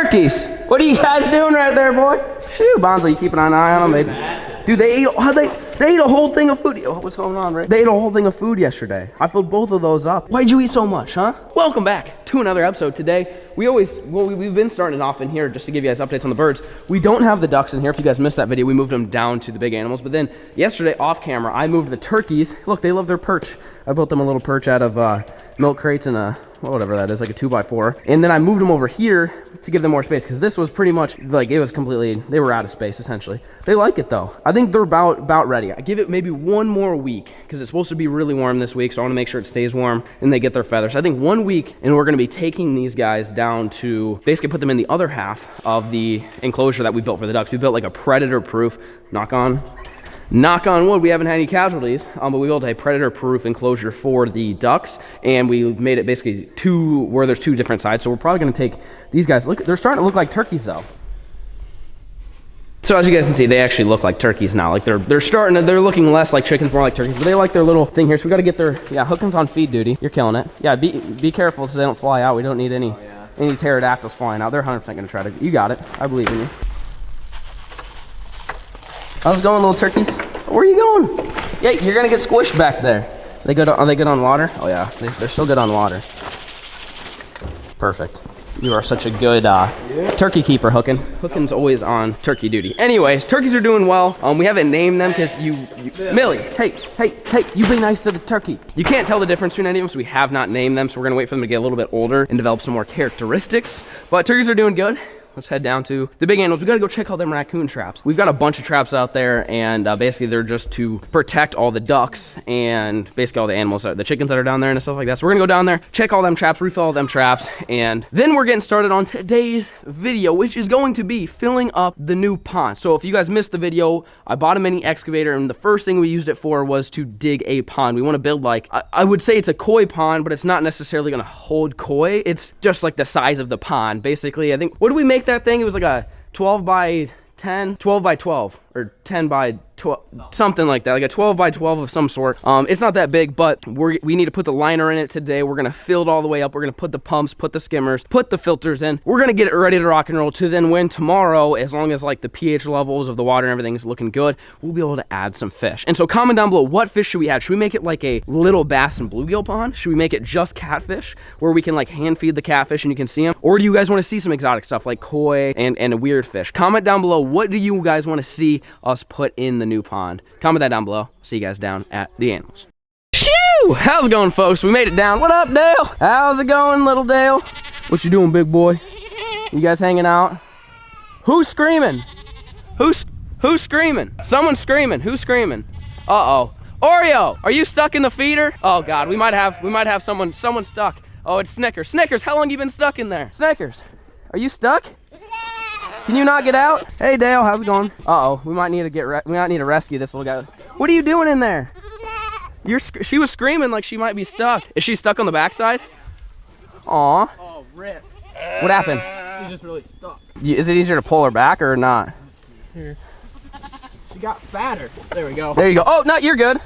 turkeys. What are you guys doing right there, boy? Shoot, Bonzo, you keeping an eye on them, baby? Dude, they ate a whole thing of food. Oh, what's going on, Ray? They ate a whole thing of food yesterday. I filled both of those up. Why'd you eat so much, huh? Welcome back to another episode. Today, we've been starting off in here just to give you guys updates on the birds. We don't have the ducks in here. If you guys missed that video, we moved them down to the big animals. But then yesterday, off camera, I moved the turkeys. Look, they love their perch. I built them a little perch out of milk crates and a, whatever that is, like a 2x4. And then I moved them over here to give them more space because this was pretty much like, it was completely, they were out of space essentially. They like it though. I think they're about ready. I give it maybe one more week because it's supposed to be really warm this week, so I want to make sure it stays warm and they get their feathers. I think 1 week and we're going to be taking these guys down to basically put them in the other half of the enclosure that we built for the ducks. We built like a predator proof, knock on wood, we haven't had any casualties, but we built a predator-proof enclosure for the ducks, and we made it basically where there's two different sides. So we're probably going to take these guys. Look, they're starting to look like turkeys, though. So as you guys can see, they actually look like turkeys now. Like they're looking less like chickens, more like turkeys. But they like their little thing here. So we got to get their Hookins on feed duty. You're killing it. Yeah, be careful so they don't fly out. We don't need any pterodactyls flying out. They're 100% going to try to. You got it. I believe in you. How's it going, little turkeys? Where are you going? Yeah, you're gonna get squished back there. Are they good on water? Oh yeah, they're still good on water. Perfect. You are such a good turkey keeper, Hookin. Hookin's always on turkey duty. Anyways, turkeys are doing well. We haven't named them because Millie, hey, you be nice to the turkey. You can't tell the difference between any of them, so we have not named them. So we're gonna wait for them to get a little bit older and develop some more characteristics. But turkeys are doing good. Let's head down to the big animals. We gotta go check all them raccoon traps. We've got a bunch of traps out there, and basically they're just to protect all the ducks and basically all the animals, the chickens that are down there and stuff like that. So we're gonna go down there, check all them traps, refill all them traps, and then we're getting started on today's video, which is going to be filling up the new pond. So if you guys missed the video, I bought a mini excavator, and the first thing we used it for was to dig a pond. We want to build like, I would say it's a koi pond, but it's not necessarily gonna hold koi. It's just like the size of the pond. Basically, I think, what did we make that thing? It was like a 12 by 10, 12 by 12, or 10 by 12, something like that, like a 12 by 12 of some sort. It's not that big, but we need to put the liner in it today. We're gonna fill it all the way up. We're gonna put the pumps, put the skimmers, put the filters in. We're gonna get it ready to rock and roll to then when tomorrow, as long as like the pH levels of the water and everything is looking good, we'll be able to add some fish. And so comment down below, what fish should we add? Should we make it like a little bass and bluegill pond? Should we make it just catfish, where we can like hand feed the catfish and you can see them? Or do you guys wanna see some exotic stuff like koi and a weird fish? Comment down below, what do you guys wanna see us put in the new pond? Comment that down below. See you guys down at the animals. Shoo! How's it going, folks? We made it down. What up, Dale? How's it going, little Dale? What you doing, big boy? You guys hanging out? Who's screaming? Who's screaming? Someone's screaming. Who's screaming? Uh-oh. Oreo, are you stuck in the feeder? Oh God, we might have someone stuck. Oh, it's Snickers. Snickers, how long you been stuck in there? Snickers, are you stuck? Can you not get out? Hey Dale, how's it going? Uh-oh, we might need to rescue this little guy. What are you doing in there? She was screaming like she might be stuck. Is she stuck on the backside? Aw. Oh, rip. What happened? She's just really stuck. Is it easier to pull her back or not? Here. She got fatter. There we go. There you go. Oh, no, you're good.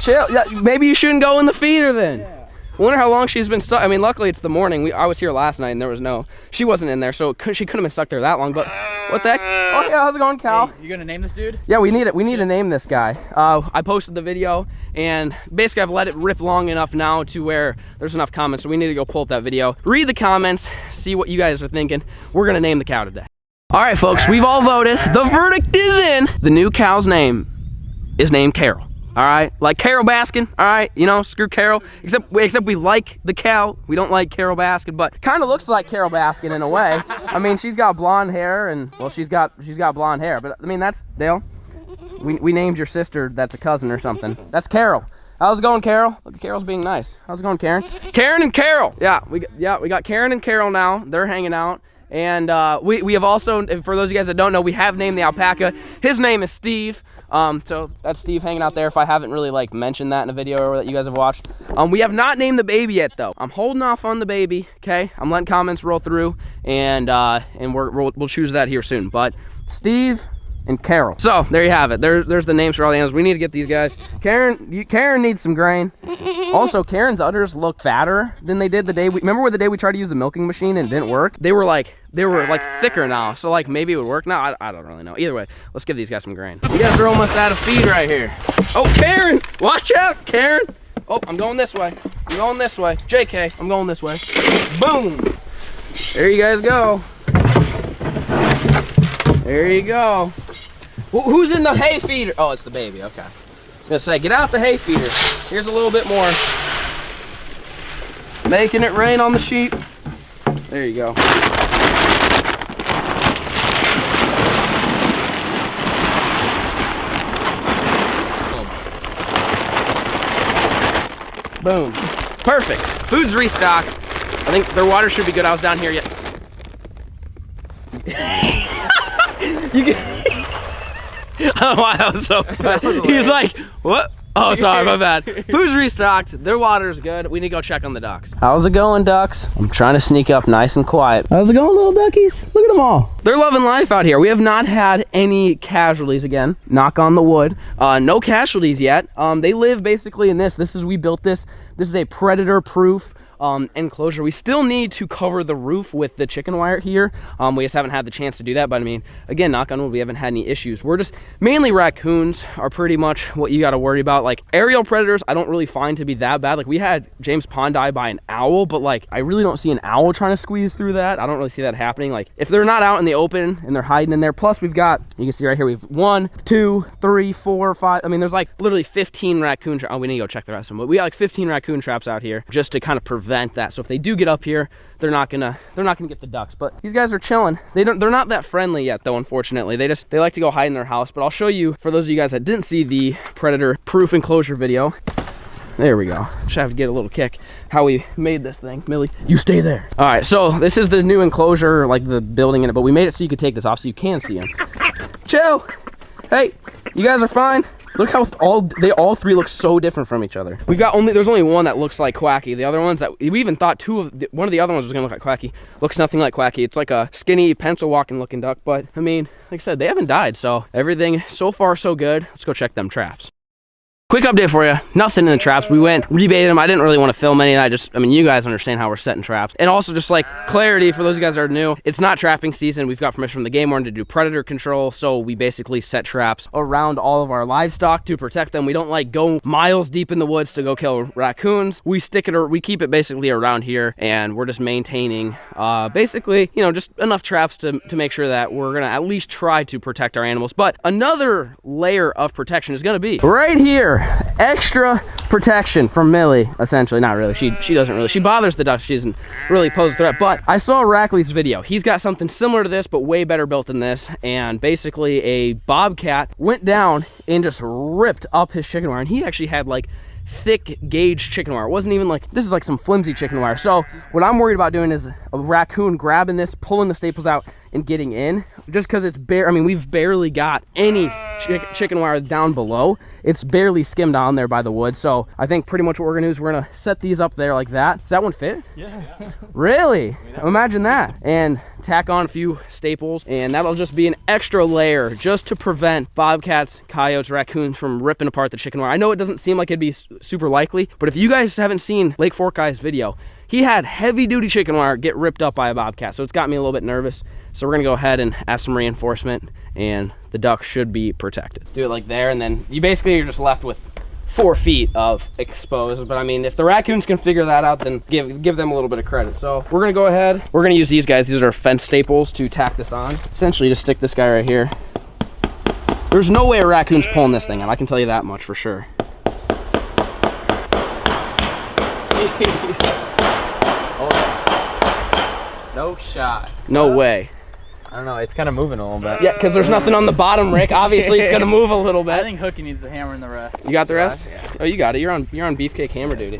Chill. Yeah, maybe you shouldn't go in the feeder then. Yeah. I wonder how long she's been stuck. I mean, luckily it's the morning. I was here last night and she wasn't in there, so she couldn't have been stuck there that long, but what the heck? Oh yeah, how's it going, Cal? Hey, you gonna name this dude? Yeah, we need to name this guy. I posted the video, and basically I've let it rip long enough now to where there's enough comments, so we need to go pull up that video, read the comments, see what you guys are thinking. We're gonna name the cow today. All right, folks, we've all voted. The verdict is in. The new cow's name is named Carol. All right, like Carol Baskin. All right, you know, screw Carol. Except we like the cow. We don't like Carol Baskin, but kind of looks like Carol Baskin in a way. I mean, she's got blonde hair, and well, she's got blonde hair. But I mean, that's Dale. We named your sister that's a cousin or something. That's Carol. How's it going, Carol? Look at Carol's being nice. How's it going, Karen? Karen and Carol. Yeah, we got Karen and Carol now. They're hanging out. And we have also, for those of you guys that don't know, we have named the alpaca. His name is Steve. So that's Steve hanging out there, if I haven't really like mentioned that in a video or that you guys have watched. We have not named the baby yet though. I'm holding off on the baby, okay? I'm letting comments roll through, and we'll choose that here soon. But Steve, and Carol. So there you have it. There's the names for all the animals. We need to get these guys. Karen needs some grain. Also, Karen's udders look fatter than they did the day remember the day we tried to use the milking machine and it didn't work? They were like thicker now, so like maybe it would work now. I don't really know. Either way, let's give these guys some grain. You guys are almost out of feed right here. Oh, Karen, watch out, Karen. Oh, I'm going this way. I'm going this way. JK, I'm going this way. Boom. There you guys go. There you go. Who's in the hay feeder? Oh, it's the baby, okay. I was gonna say, get out the hay feeder. Here's a little bit more. Making it rain on the sheep. There you go. Boom. Perfect. Food's restocked. I think their water should be good. I was down here yet. You can I don't know why that was so funny. He's like, what? Oh, sorry, my bad. Food's restocked. Their water's good. We need to go check on the ducks. How's it going, ducks? I'm trying to sneak up nice and quiet. How's it going, little duckies? Look at them all. They're loving life out here. We have not had any casualties again. Knock on the wood. No casualties yet. They live basically in this. We built this. This is a predator-proof enclosure. We still need to cover the roof with the chicken wire here. We just haven't had the chance to do that, but I mean, again, knock on wood, we haven't had any issues. We're just mainly raccoons are pretty much what you got to worry about. Like aerial predators, I don't really find to be that bad. Like we had James Pond die by an owl, but like I really don't see an owl trying to squeeze through that. I don't really see that happening. Like if they're not out in the open and they're hiding in there. Plus we've got, you can see right here, we have 1, 2, 3, 4, 5. I mean, there's like literally 15 raccoon traps. Oh, we need to go check the rest of them, but we got like 15 raccoon traps out here just to kind of prevent that. So if they do get up here, they're not gonna get the ducks. But these guys are chilling. They're not that friendly yet though, unfortunately. They like to go hide in their house. But I'll show you, for those of you guys that didn't see the predator proof enclosure video, there we go. Just have to get a little kick how we made this thing. Millie, you stay there. All right, so this is the new enclosure, like the building in it, but we made it so you could take this off so you can see them. Chill. Hey, you guys are fine. Look how they all three look so different from each other. There's only one that looks like Quacky. The other ones that we even thought one of the other ones was gonna look like Quacky. Looks nothing like Quacky. It's like a skinny pencil walking looking duck, but I mean, like I said, they haven't died, so everything so far so good. Let's go check them traps. Quick update for you, nothing in the traps. We went, rebaited them. I didn't really want to film any, and I mean, you guys understand how we're setting traps. And also just like clarity for those of you guys that are new, it's not trapping season. We've got permission from the game warden to do predator control, so we basically set traps around all of our livestock to protect them. We don't like go miles deep in the woods to go kill raccoons. We keep it basically around here, and we're just maintaining basically, you know, just enough traps to make sure that we're gonna at least try to protect our animals. But another layer of protection is gonna be right here. Extra protection from Millie, essentially. Not really. She doesn't really. She bothers the ducks. She doesn't really pose a threat. But I saw Rackley's video. He's got something similar to this, but way better built than this. And basically, a bobcat went down and just ripped up his chicken wire. And he actually had like thick gauge chicken wire. It wasn't even like, this is like some flimsy chicken wire. So what I'm worried about doing is a raccoon grabbing this, pulling the staples out and getting in, just because it's I mean, we've barely got any chicken wire down below. It's barely skimmed on there by the wood. So I think pretty much what we're gonna do is we're gonna set these up there like that. Does that one fit? Yeah. Really? Imagine that. And tack on a few staples, and that'll just be an extra layer just to prevent bobcats, coyotes, raccoons from ripping apart the chicken wire. I know it doesn't seem like it'd be super likely, but if you guys haven't seen Lake Fork Guy's video, he had heavy duty chicken wire get ripped up by a bobcat. So it's got me a little bit nervous. So we're gonna go ahead and add some reinforcement, and the duck should be protected. Do it like there, and then you're just left with 4 feet of exposed. But I mean, if the raccoons can figure that out, then give them a little bit of credit. So we're gonna go ahead, we're gonna use these guys. These are fence staples to tack this on. Essentially just stick this guy right here. There's no way a raccoon's pulling this thing out. I can tell you that much for sure. No shot. No way. I don't know, it's kind of moving a little bit. Yeah, because there's nothing on the bottom, Rick. Obviously, it's gonna move a little bit. I think Hooky needs the hammer and the rest. You got the rest? Yeah. Oh, you got it. You're on beefcake hammer duty.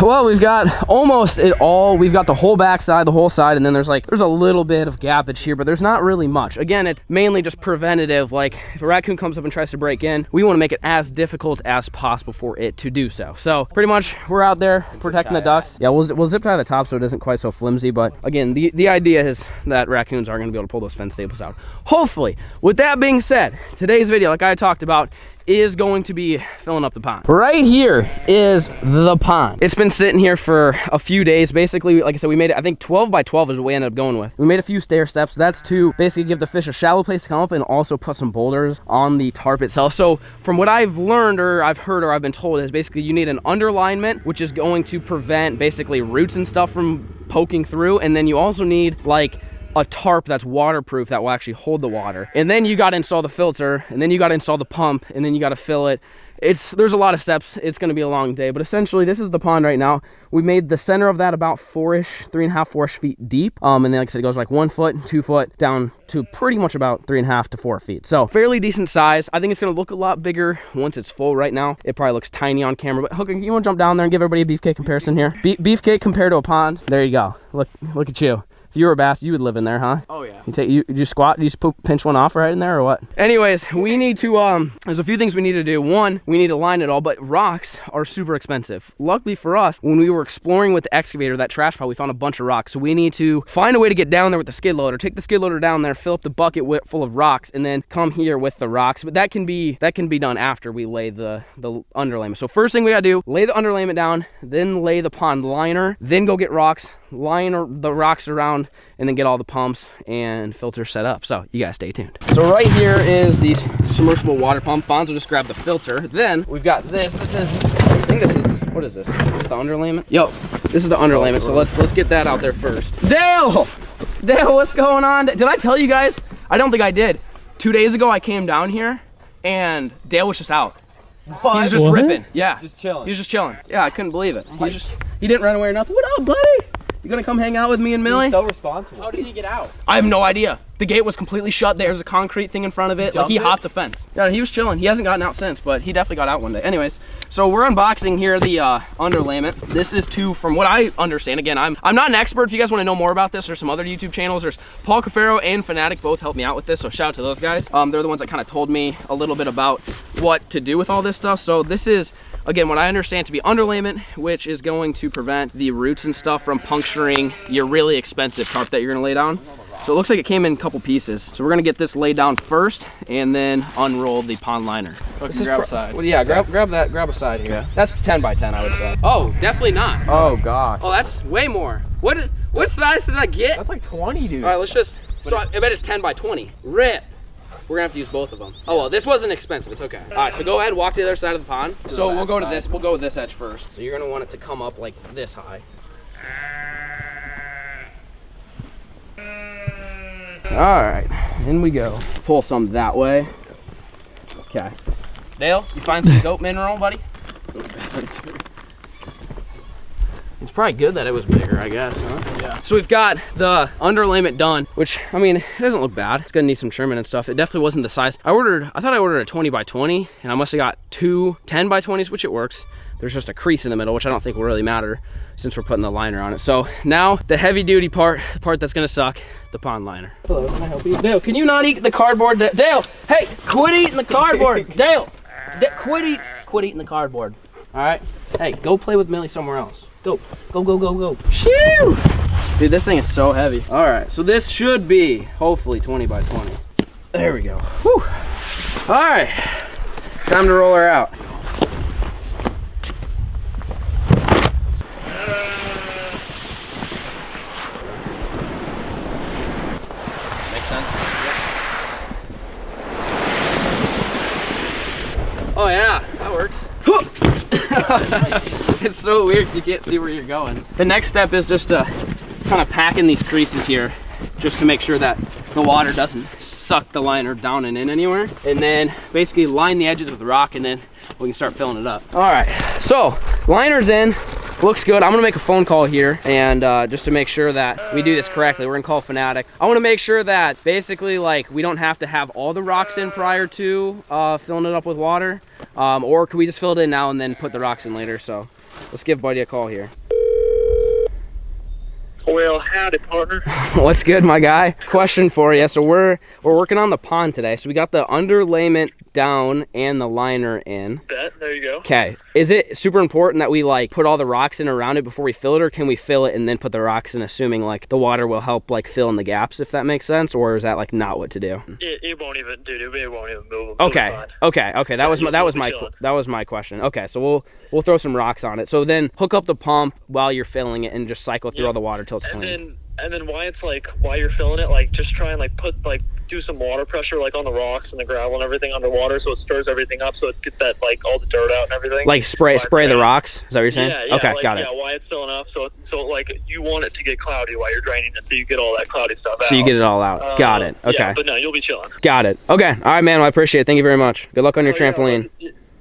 Well, Well, we've got almost it all. We've got the whole back side, the whole side, and then there's a little bit of gappage here, but there's not really much. Again, it's mainly just preventative. Like if a raccoon comes up and tries to break in, we want to make it as difficult as possible for it to do so. So pretty much we're out there protecting the ducks. Yeah, we'll zip tie the top so it isn't quite so flimsy, but again, the idea is that raccoons are going to be able to pull those fence staples out. Hopefully. With that being said, today's video, like I talked about, is going to be filling up the pond. Right here is the pond. It's been sitting here for a few days. Basically, like I said, we made it, I think 12 by 12 is what we ended up going with. We made a few stair steps. That's to basically give the fish a shallow place to come up and also put some boulders on the tarp itself. So from what I've learned or I've heard or I've been told is basically you need an underlayment, which is going to prevent basically roots and stuff from poking through. And then you also need like a tarp that's waterproof that will actually hold the water. And then you got to install the filter, and then you got to install the pump, and then you got to fill it. There's a lot of steps. It's going to be a long day, but essentially this is the pond right now. We made the center of that about 3.5, 4-ish feet deep. And then like I said, it goes like 1 foot, 2 foot down to pretty much about 3.5 to 4 feet. So fairly decent size. I think it's going to look a lot bigger once it's full. Right now, it probably looks tiny on camera, but Hooker, you want to jump down there and give everybody a beefcake comparison here? Beefcake compared to a pond. There you go. Look at you. If you were a bass, you would live in there, huh? Oh yeah. You squat, you just pinch one off right in there or what? Anyways, we need to, there's a few things we need to do. One, we need to line it all, but rocks are super expensive. Luckily for us, when we were exploring with the excavator, that trash pile, we found a bunch of rocks. So we need to find a way to get down there with the skid loader, take the skid loader down there, fill up the bucket full of rocks, and then come here with the rocks. But that can be done after we lay the underlayment. So first thing we gotta do, lay the underlayment down, then lay the pond liner, then go get rocks, line the rocks around, and then get all the pumps and filters set up. So you guys stay tuned. So right here is the submersible water pump. Fonz will just grab the filter. Then we've got this. I think this is, what is this? Is this the underlayment? Yo, this is the underlayment. So let's get that out there first. Dale, what's going on? Did I tell you guys? I don't think I did. 2 days ago I came down here and Dale was just out. What? He was just ripping. Yeah. Just chilling. He was just chilling. Yeah, I couldn't believe it. He didn't run away or nothing. What up, buddy? You gonna come hang out with me and Millie? He's so responsible. How did he get out? I have no idea. The gate was completely shut. There's a concrete thing in front of it. Like he hopped the fence. Yeah, he was chilling. He hasn't gotten out since, but he definitely got out one day. Anyways, so we're unboxing here the underlayment. This is from what I understand. Again, I'm not an expert. If you guys want to know more about this, there's some other YouTube channels. There's Paul Cafaro and Fanatic both helped me out with this. So shout out to those guys. They're the ones that kind of told me a little bit about what to do with all this stuff. So this is, again, what I understand to be underlayment, which is going to prevent the roots and stuff from puncturing your really expensive tarp that you're gonna lay down. So it looks like it came in a couple pieces. So we're gonna get this laid down first and then unroll the pond liner. Grab a side. Well, yeah, grab a side here. Yeah. That's 10 by 10, I would say. Oh, definitely not. Oh gosh. Oh, that's way more. What size did I get? That's like 20, dude. All right, let's just, so I bet it's 10 by 20. Rip. We're gonna have to use both of them. Oh well, this wasn't expensive, it's okay. All right, so go ahead and walk to the other side of the pond. So we'll go to this, we'll go with this edge first. So you're gonna want it to come up like this high. All right, in we go. Pull some that way. Okay. Dale, you find some goat mineral, buddy? It's probably good that it was bigger, I guess, huh? Yeah. So we've got the underlayment done, which, I mean, it doesn't look bad. It's gonna need some trimming and stuff. It definitely wasn't the size. I thought I ordered a 20 by 20, and I must have got two 10 by 20s, which it works. There's just a crease in the middle, which I don't think will really matter since we're putting the liner on it. So now the heavy duty part, the part that's gonna suck, the pond liner. Hello, can I help you? Dale, can you not eat the cardboard? Dale, hey, quit eating the cardboard. Dale, quit eating the cardboard. All right, hey, go play with Millie somewhere else. Go. Shoo! Dude, this thing is so heavy. All right, so this should be hopefully 20 by 20. There we go. Whew. All right, time to roll her out. Makes sense. Oh yeah, that works. It's so weird because you can't see where you're going. The next step is just to kind of pack in these creases here just to make sure that the water doesn't suck the liner down and in anywhere. And then basically line the edges with rock and then we can start filling it up. All right, so liner's in. Looks good. I'm gonna make a phone call here and just to make sure that we do this correctly. We're gonna call Fanatic. I wanna make sure that basically like we don't have to have all the rocks in prior to filling it up with water. Or could we just fill it in now and then put the rocks in later? So let's give Buddy a call here. Well, howdy, partner. What's good, my guy? Question for you. So we're working on the pond today. So we got the underlayment down and the liner in. Bet. There you go. Okay. Is it super important that we like put all the rocks in around it before we fill it, or can we fill it and then put the rocks in, assuming like the water will help like fill in the gaps, if that makes sense, or is that like not what to do? It won't even, dude. It won't even move. Okay. Okay. That was my question. Okay. So we'll throw some rocks on it. So then hook up the pump while you're filling it and just cycle through all the water till it's clean. And then while you're filling it, like just try and like do some water pressure like on the rocks and the gravel and everything underwater, so it stirs everything up, so it gets that like all the dirt out and everything. Like spray the rocks. Is that what you're saying? Yeah. Okay, like, got it. Yeah, while it's filling up, so like you want it to get cloudy while you're draining it, so you get all that cloudy stuff out. So you get it all out. Got it. Okay. Yeah, but no, you'll be chilling. Got it. Okay. All right, man. Well, I appreciate it. Thank you very much. Good luck on your trampoline.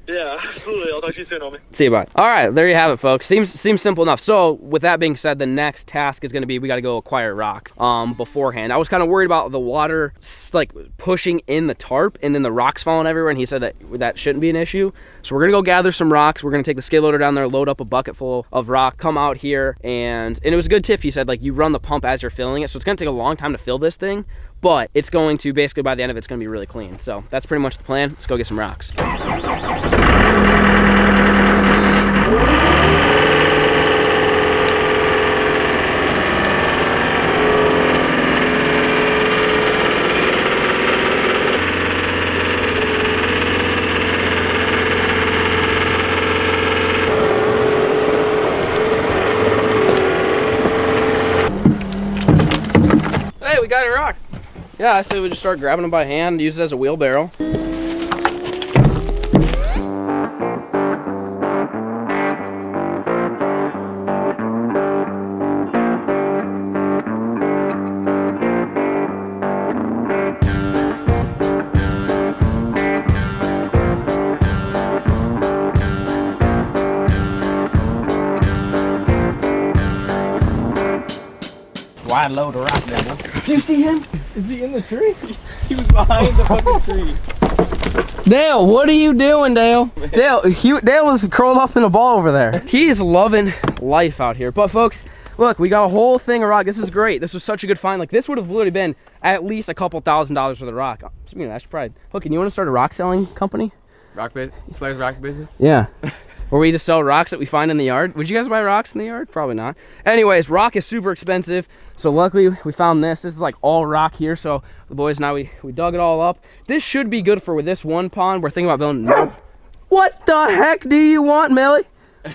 Yeah, absolutely. I'll talk to you soon, homie. See you, bud. All right, there you have it, folks. Seems simple enough. So with that being said, the next task is going to be we got to go acquire rocks beforehand. I was kind of worried about the water like pushing in the tarp and then the rocks falling everywhere, and he said that shouldn't be an issue. So we're going to go gather some rocks. We're going to take the skid loader down there, load up a bucket full of rock, come out here, and it was a good tip. He said like you run the pump as you're filling it, so it's going to take a long time to fill this thing, but it's going to basically by the end of it, it's going to be really clean. So that's pretty much the plan. Let's go get some rocks. Hey, we got a rock. Yeah, I said we just start grabbing them by hand, use it as a wheelbarrow. Wide load of rock, devil. Do you see him? Is he in the tree? He was behind the fucking tree. Dale, what are you doing, Dale? Dale was curled up in a ball over there. He's loving life out here. But folks, look, we got a whole thing of rock. This is great. This was such a good find. Like this would have literally been at least a couple $1,000s worth of rock. Speaking of that, I should probably. Look, you want to start a rock selling company? FLAIR's rock business? Yeah. Where we just sell rocks that we find in the yard. Would you guys buy rocks in the yard? Probably not. Anyways, rock is super expensive. So luckily we found this. This is like all rock here. So the boys now we dug it all up. This should be good for this one pond. We're thinking about building. What the heck do you want, Millie?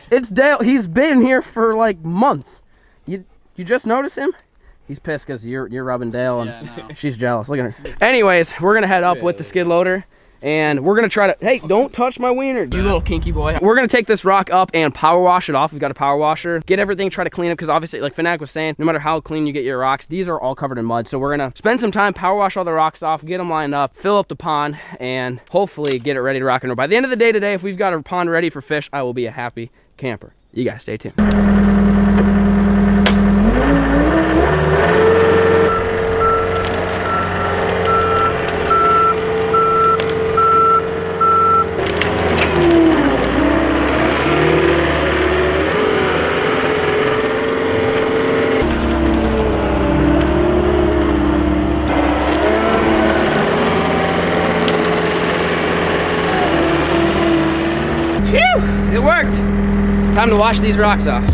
It's Dale. He's been here for like months. You just noticed him? He's pissed because you're rubbing Dale and she's jealous. Look at her. Anyways, we're gonna head up with the skid loader. And we're gonna try to, hey, don't touch my wiener, you little kinky boy. We're gonna take this rock up and power wash it off. We've got a power washer. Get everything, try to clean up, because obviously, like Fanatic was saying, no matter how clean you get your rocks, these are all covered in mud. So we're gonna spend some time, power wash all the rocks off, get them lined up, fill up the pond, and hopefully get it ready to rock and roll. By the end of the day today, if we've got a pond ready for fish, I will be a happy camper. You guys stay tuned. It worked. Time to wash these rocks off.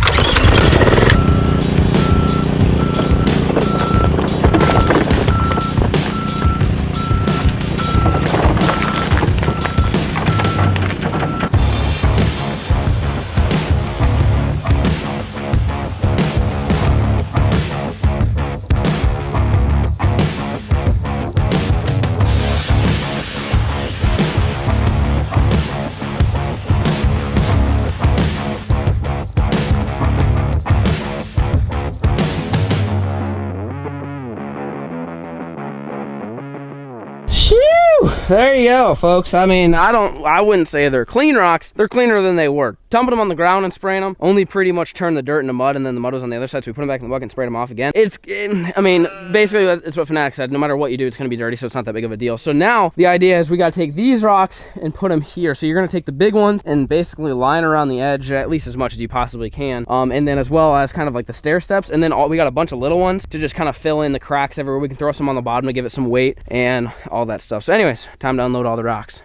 there you go, folks. I mean, I wouldn't say they're clean rocks. They're cleaner than they were. Dumping them on the ground and spraying them only pretty much turned the dirt into mud, and then the mud was on the other side, so we put them back in the bucket and sprayed them off again. I mean, basically, it's what Fanatic said. No matter what you do, it's going to be dirty, so it's not that big of a deal. So now, the idea is we got to take these rocks and put them here. So you're going to take the big ones and basically line around the edge at least as much as you possibly can. And then as well as kind of like the stair steps. And then we got a bunch of little ones to just kind of fill in the cracks everywhere. We can throw some on the bottom to give it some weight and all that stuff. So anyways, time to unload all the rocks.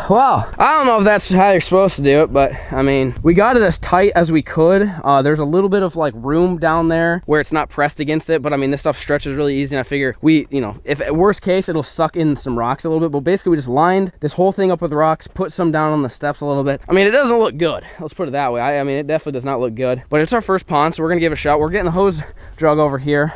Well, I don't know if that's how you're supposed to do it, but I mean, we got it as tight as we could. There's a little bit of like room down there where it's not pressed against it, but I mean, this stuff stretches really easy, and I figure you know, if at worst case, it'll suck in some rocks a little bit, but basically we just lined this whole thing up with rocks, put some down on the steps a little bit. I mean, it doesn't look good. Let's put it that way. I mean, it definitely does not look good, but it's our first pond, so we're gonna give it a shot. We're getting the hose drug over here.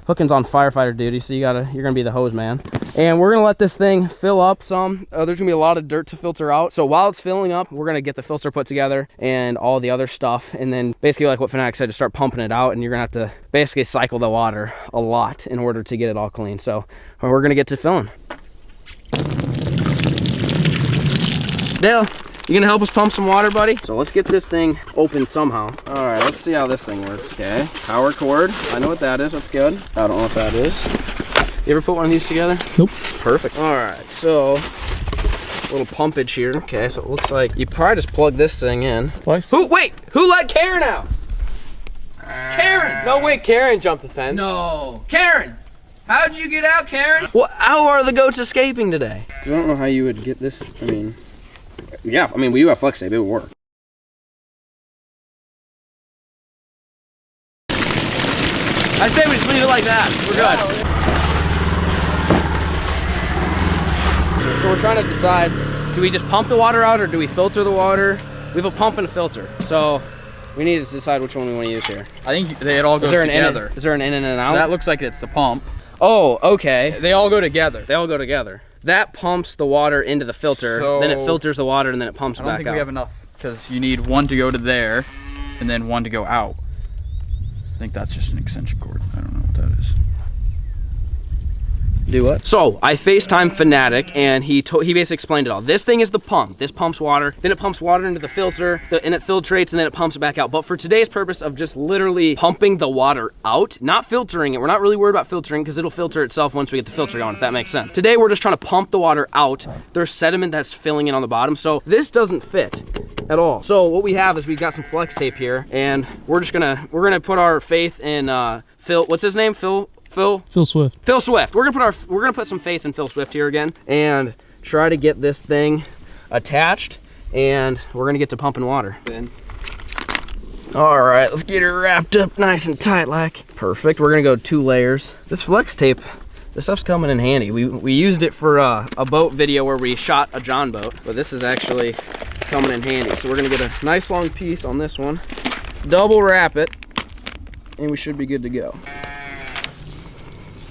Hooking's on firefighter duty, so you're gonna be the hose man. And we're gonna let this thing fill up some. There's gonna be a lot of dirt to filter out. So while it's filling up, we're gonna get the filter put together and all the other stuff. And then basically like what Fanatic said, to start pumping it out, and you're gonna have to basically cycle the water a lot in order to get it all clean. So we're gonna get to filling. Dale, you gonna help us pump some water, buddy? So let's get this thing open somehow. All right, let's see how this thing works. Okay, power cord. I know what that is, that's good. I don't know what that is. You ever put one of these together? Nope. Perfect. All right, so little pumpage here. Okay, so it looks like you probably just plug this thing in. Twice. Who let Karen out? Karen! No way, Karen jumped the fence. No. Karen! How'd you get out, Karen? Well, how are the goats escaping today? I don't know how you would get this. I mean, yeah, I mean, we do have flex tape, it would work. I say we just leave it like that. We're good. So we're trying to decide, do we just pump the water out or do we filter the water? We have a pump and a filter, so we need to decide which one we want to use here. I think they all go together. Is there an in and an out? So that looks like it's the pump. Oh, okay. They all go together. They all go together. That pumps the water into the filter, so then it filters the water, and then it pumps back out. I don't think we have enough, because you need one to go to there, and then one to go out. I think that's just an extension cord. I don't know what that is. Do what? So I FaceTime Fanatic, and he basically explained it all. This thing is the pump. This pumps water, then it pumps water into the filter, and it filtrates, and then it pumps it back out. But for today's purpose of just literally pumping the water out, not filtering it, we're not really worried about filtering because it'll filter itself once we get the filter going, if that makes sense. Today we're just trying to pump the water out. There's sediment that's filling in on the bottom, so this doesn't fit at all. So what we have is we've got some flex tape here, and we're gonna put our faith in Phil. What's his name? Phil Swift. Phil Swift. We're gonna put some faith in Phil Swift here again and try to get this thing attached, and we're gonna get to pumping water. All right, let's get it wrapped up nice and tight like. Perfect. We're gonna go 2 layers. This flex tape, this stuff's coming in handy. We used it for a boat video where we shot a John boat, but this is actually coming in handy. So we're gonna get a nice long piece on this one, double wrap it, and we should be good to go.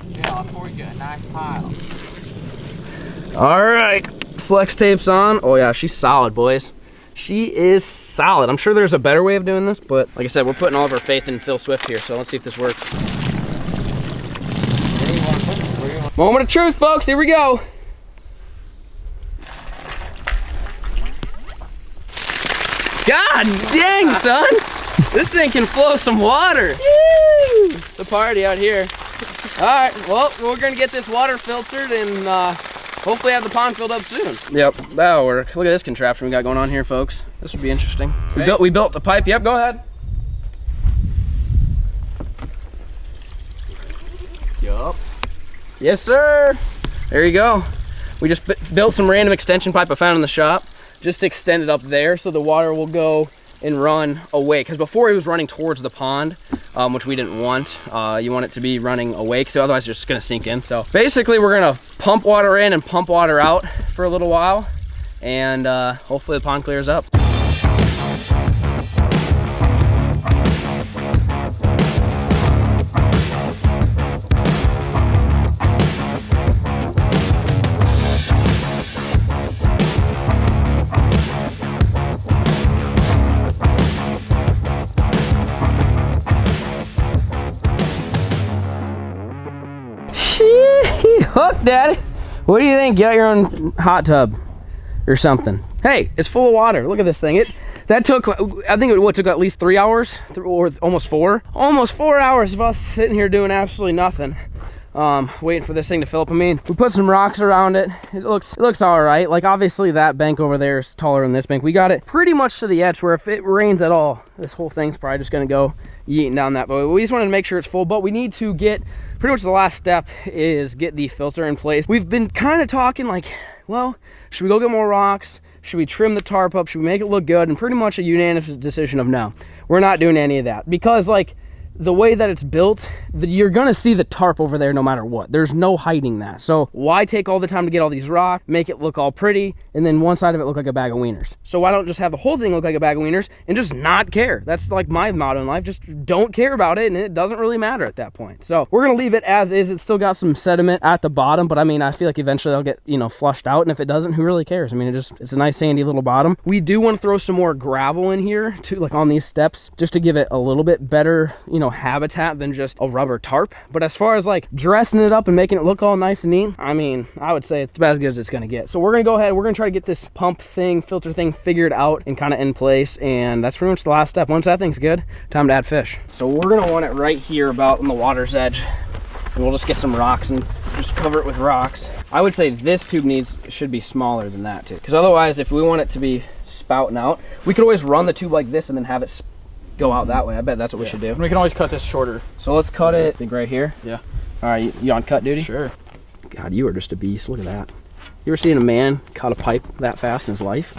Yeah, I'll pour you a nice pile. All right, flex tape's on. Oh yeah, she's solid, boys. She is solid. I'm sure there's a better way of doing this, but like I said, we're putting all of our faith in Phil Swift here, so let's see if this works. Moment of truth, folks, here we go. God dang, son. This thing can flow some water. Woo! It's a party out here. All right, well, we're gonna get this water filtered and hopefully have the pond filled up soon. Yep, that'll work. Look at this contraption we got going on here, folks. This would be interesting. Okay. We built a pipe. Yep, go ahead. Yup. Yes, sir. There you go. We just built some random extension pipe I found in the shop. Just extend it up there so the water will go and run away, because before it was running towards the pond, which we didn't want. You want it to be running away, so otherwise it's just gonna sink in. So basically we're gonna pump water in and pump water out for a little while, and hopefully the pond clears up. Hook, Daddy. What do you think? Get out your own hot tub or something. Hey, it's full of water. Look at this thing. That took, I think it took at least 3 hours or almost 4. Almost 4 hours of us sitting here doing absolutely nothing. Waiting for this thing to fill up. I mean, we put some rocks around it. It looks all right. Like, obviously that bank over there is taller than this bank. We got it pretty much to the edge where if it rains at all, this whole thing's probably just gonna go yeeting down that. But we just wanted to make sure it's full. But we need to get, pretty much the last step is get the filter in place. We've been kind of talking like, well, should we go get more rocks? Should we trim the tarp up? Should we make it look good? And pretty much a unanimous decision of no. We're not doing any of that because, like, the way that it's built, you're gonna see the tarp over there no matter what. There's no hiding that. So why take all the time to get all these rocks, make it look all pretty, and then one side of it look like a bag of wieners? So why don't just have the whole thing look like a bag of wieners and just not care? That's like my motto in life. Just don't care about it, and it doesn't really matter at that point. So we're gonna leave it as is. It's still got some sediment at the bottom, but I mean, I feel like eventually they'll get, you know, flushed out, and if it doesn't, who really cares? I mean, it's a nice sandy little bottom. We do want to throw some more gravel in here too, like on these steps, just to give it a little bit better, you know, habitat than just a rubber tarp. But as far as like dressing it up and making it look all nice and neat, I mean, I would say it's about as good as it's gonna get. So we're gonna go ahead, we're gonna try to get this pump thing, filter thing figured out and kind of in place, and that's pretty much the last step. Once that thing's good, time to add fish. So we're gonna want it right here about on the water's edge, and we'll just get some rocks and just cover it with rocks. I would say this tube should be smaller than that too, because otherwise if we want it to be spouting out, we could always run the tube like this and then have it go out that way. I bet that's what we should do. And we can always cut this shorter. So let's cut it, I think right here. Yeah. All right, you on cut duty? Sure. God, you are just a beast. Look at that. You ever seen a man cut a pipe that fast in his life?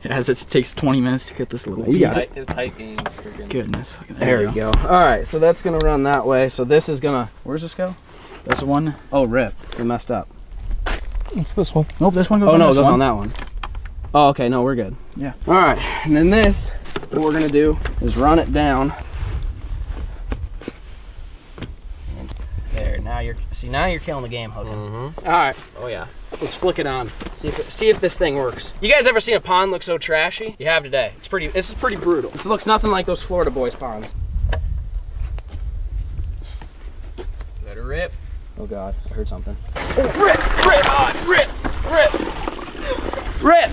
As it takes 20 minutes to get this little You piece. got it. Goodness. There we go. All right, so that's gonna run that way. So this is gonna, where's this go? This one. Oh, rip. We messed up. It's this one. Nope, this one goes Oh, on no, it this goes one. on that one. Oh, okay, no, we're good. Yeah. All right, and then this, what we're gonna do is run it down. There, now you're killing the game, Hookin. All right. Oh yeah. Let's flick it on. See if this thing works. You guys ever seen a pond look so trashy? You have today. This is pretty brutal. This looks nothing like those Florida boys ponds. Let it rip. Oh God, I heard something. Oh, rip!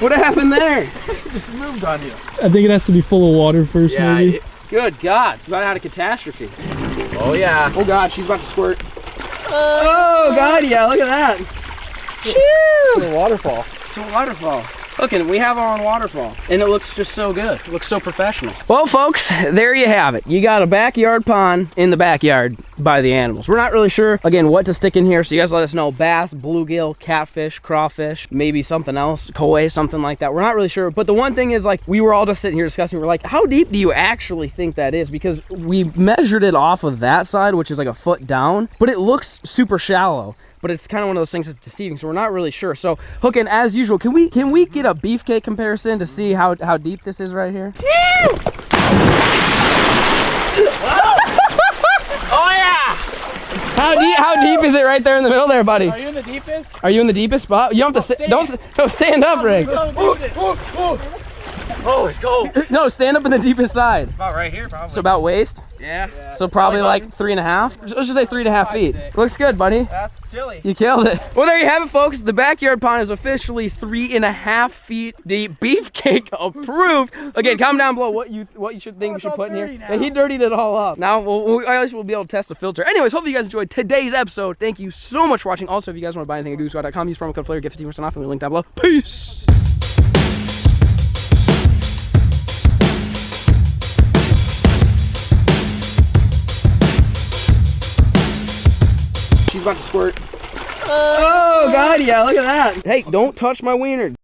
What happened there? It moved on you. I think it has to be full of water first, maybe. Good God, we about had a catastrophe. Oh yeah. Oh God, she's about to squirt. Oh God, yeah, look at that. It's a waterfall. It's a waterfall. Look, and we have our own waterfall, and it looks just so good. It looks so professional. Well, folks, there you have it. You got a backyard pond in the backyard by the animals. We're not really sure, again, what to stick in here, so you guys let us know. Bass, bluegill, catfish, crawfish, maybe something else, koi, something like that. We're not really sure, but the one thing is, like, we were all just sitting here discussing, we're like, how deep do you actually think that is? Because we measured it off of that side, which is like a foot down, but it looks super shallow. But it's kind of one of those things that's deceiving, so we're not really sure. So, Hookin, as usual, can we get a beefcake comparison to see how deep this is right here? Oh yeah! How deep is it right there in the middle there, buddy? Are you in the deepest? Are you in the deepest spot? You don't have to don't stand up, Rick. Oh, it's cold. No, stand up in the deepest side. About right here, probably. So about waist? Yeah. So probably like 3.5? Let's just say 3.5 feet. 6. Looks good, buddy. That's chilly. You killed it. Well, there you have it, folks. The backyard pond is officially 3.5 feet deep. Beefcake approved. Again, comment down below what you should think we should put in here. And he dirtied it all up. Now, at least we'll be able to test the filter. Anyways, hope you guys enjoyed today's episode. Thank you so much for watching. Also, if you guys want to buy anything at goosesquad.com, use promo code FLAIR, get 15% off, and we'll link down below. Peace. She's about to squirt. Oh God, yeah, look at that. Hey, don't touch my wiener.